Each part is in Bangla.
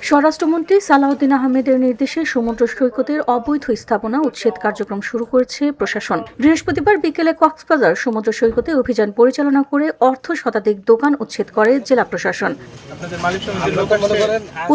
স্বরাষ্ট্রমন্ত্রী সালাউদ্দিন আহমেদের নির্দেশে সমুদ্র সৈকতের অবৈধ স্থাপনা উচ্ছেদ কার্যক্রম শুরু করেছে প্রশাসন। বৃহস্পতিবার বিকেলে কক্সবাজার সমুদ্র সৈকতে অভিযান পরিচালনা করে অর্ধ শতাধিক দোকান উচ্ছেদ করে জেলা প্রশাসন।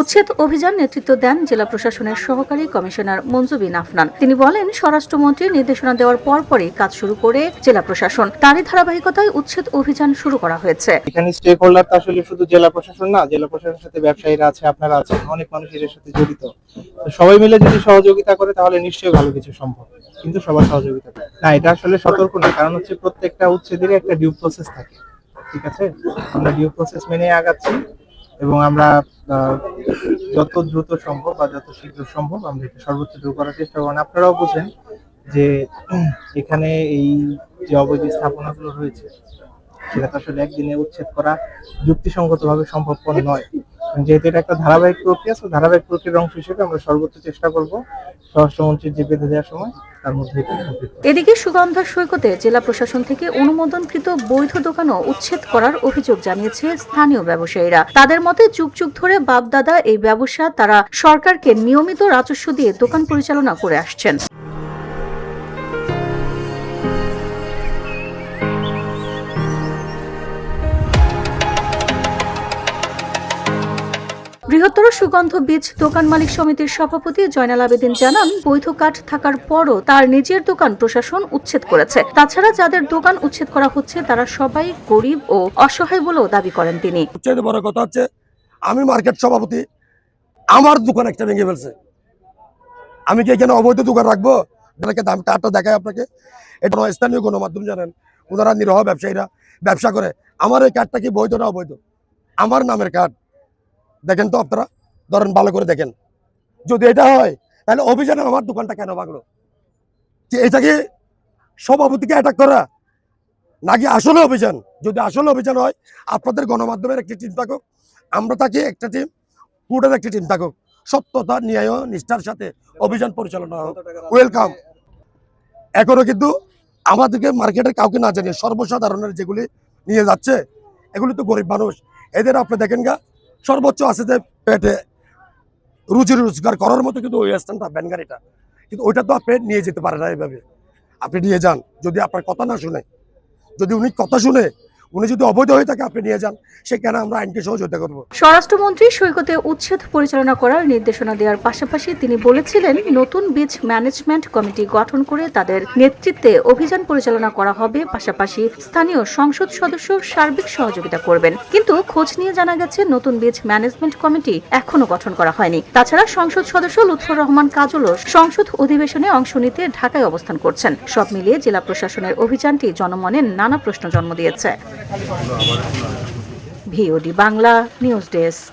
উচ্ছেদ অভিযান নেতৃত্ব দেন জেলা প্রশাসনের সহকারী কমিশনার মঞ্জু বিন আফনান। তিনি বলেন, স্বরাষ্ট্রমন্ত্রীর নির্দেশনা দেওয়ার পরপরই কাজ শুরু করে জেলা প্রশাসন। তারই ধারাবাহিকতায় উচ্ছেদ অভিযান শুরু করা হয়েছে। এখানে স্টেক হোল্ডার আসলে শুধু জেলা প্রশাসন না, জেলা প্রশাসনের সাথে ব্যবসায়ীরা আছে, আপনারা আছেন, অনেক মানুষ এর সাথে জড়িত। সবাই মিলে যদি সহযোগিতা করে তাহলে নিশ্চয়ই ভালো কিছু সম্ভব, কিন্তু সবার সহযোগিতা না, এটা আসলে সতর্ক না। কারণ হচ্ছে প্রত্যেকটা উচ্ছেদের একটা ডিউ প্রসেস থাকে, ঠিক আছে? আমরা ডিউ প্রসেস মেনে আগাচ্ছি এবং আমরা যত দ্রুত সম্ভব বা যত শীঘ্র সম্ভব আমরা এটা সর্বোচ্চ দূর করার চেষ্টা করব। আপনারাও বুঝেন যে এখানে এই যে অবৈধ স্থাপনাগুলো রয়েছে সেটা তো আসলে একদিনে উচ্ছেদ করা যুক্তিসঙ্গতভাবে সম্ভবপর নয়। যেহেতু এটা একটা ধারাবাহিক প্রক্রিয়া, ধারাবাহিক প্রক্রিয়ার অংশ হিসেবে আমরা সর্বোচ্চ চেষ্টা করব স্বরাষ্ট্রমন্ত্রীর যে বেঁধে দেওয়ার সময় তার মধ্যে। এদিকে সুগন্ধা সৈকতে জেলা প্রশাসন থেকে অনুমোদনকৃত বৈধ দোকানও উচ্ছেদ করার অভিযোগ জানিয়েছে স্থানীয় ব্যবসায়ীরা। তাদের মতে, যুগ যুগ ধরে বাপদাদা এই ব্যবসা তারা সরকারকে নিয়মিত রাজস্ব দিয়ে দোকান পরিচালনা করে আসছেন। বৃহত্তর সুগন্ধ বীজ দোকান মালিক সমিতির সভাপতি জয়নাল আবেদিন জানান, বৈধ কার্ড থাকার পরও তার নিজের দোকান প্রশাসন উচ্ছেদ করেছে। তাছাড়া যাদের দোকান উচ্ছেদ করা হচ্ছে তারা সবাই গরিব ও অসহায় বলেও দাবি করেন তিনি। সবচেয়ে বড় কথা হচ্ছে, আমি মার্কেট সভাপতি, আমার দোকান একটা ভেঙে ফেলছে। আমি কি এখানে অবৈধ দোকান রাখবো? দাম কার্ডটা দেখায় আপনাকে। এটা স্থানীয় গণমাধ্যম জানেন, ওনারা নিরহ ব্যবসায়ীরা ব্যবসা করে। আমার এই কার্ডটা কি বৈধ না অবৈধ? আমার নামের কার্ড দেখেন তো আপনারা, ধরেন ভালো করে দেখেন। যদি এটা হয় তাহলে অভিযানে আমার দোকানটা কেন ভাঙলো? এটা কি সভাপতিকে অ্যাটাক করা নাকি আসলে অভিযান? যদি আসলে অভিযান হয়, আপনাদের গণমাধ্যমের একটি টিম থাকুক, আমরা থাকি একটা টিম, কোর্টের একটি টিম থাকুক, সত্যতা ন্যায় নিষ্ঠার সাথে অভিযান পরিচালনা হোক, ওয়েলকাম। এখনো কিন্তু আমাদেরকে মার্কেটের কাউকে না জানিয়ে সর্বসাধারণের যেগুলি নিয়ে যাচ্ছে, এগুলি তো গরিব মানুষ। এদের আপনি দেখেন গা, সর্বোচ্চ আছে যে পেটে রুজি রোজগার করার মতো কিন্তু ওই স্থানটা ভ্যান গাড়িটা, কিন্তু ওইটা তো আপনি নিয়ে যেতে পারেন না। এইভাবে আপনি নিয়ে যান, যদি আপনার কথা না শুনে, যদি উনি কথা শুনে উনি যদি অবৈধ হয়ে থাকে আপনি নিয়ে যান, সেখানে আমরা আইনকে সহযোগিতা করব। স্বরাষ্ট্রমন্ত্রী সৈকতে উচ্ছেদ পরিচালনা করার নির্দেশনা দেওয়ার পাশাপাশি তিনি বলেছিলেন, নতুন বীজ ম্যানেজমেন্ট কমিটি গঠন করে তাদের নেতৃত্বে অভিযান পরিচালনা করা হবে। পাশাপাশি স্থানীয় সংসদ সদস্য সার্বিক সহযোগিতা করবেন। কিন্তু খোঁজ নিয়ে জানা গেছে, নতুন বীজ ম্যানেজমেন্ট কমিটি এখনো গঠন করা হয়নি। তাছাড়া সংসদ সদস্য লুৎফর রহমান কাজলও সংসদ অধিবেশনে অংশ নিতে ঢাকায় অবস্থান করছেন। সব মিলিয়ে জেলা প্রশাসনের অভিযানটি জনমনে নানা প্রশ্ন জন্ম দিয়েছে। VOD Bangla news desk.